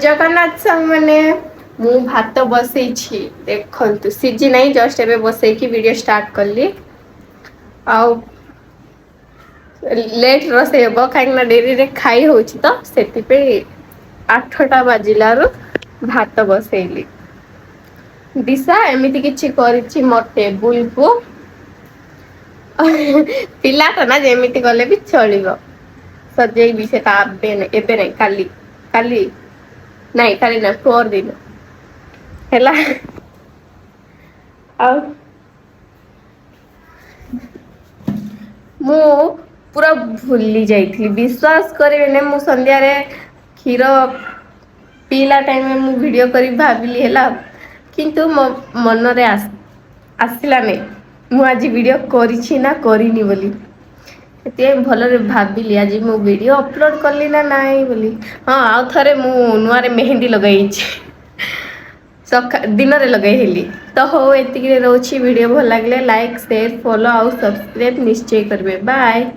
जगन्नाथ संग मैंने मु भात बसई देखु सीझी नहीं जस्ट एबे बसई वीडियो स्टार्ट कली आउ लेट रोसे हम कहीं डेरी रे खाई हो तो से 8टा बाजिलु भात बसैली दिशा एमती किसी कर मो टेबुल को पिलाटा ना जमीती गले भी चलो सजे भी से एबे नहीं काली काली नहीं काली ना पर दिन है मु पूरा भूली जाइथी विश्वास करें मु संध्या रे क्षीर पीला टाइम में मु वीडियो करी भाविली हैला किंतु मो मन रे आसिला नहीं मु आज वीडियो करिछि ना करिनी बोली एते भल रे भाविली आज मु वीडियो अपलोड करली ना नहीं बोली हाँ आउ थरे मु नुआ रे मेहंदी लगाई दिन रे लगेली तो हो एतिक रोची वीडियो भल लगे लाइक शेयर फॉलो आउ सब्सक्राइब निश्चय करबे बाय।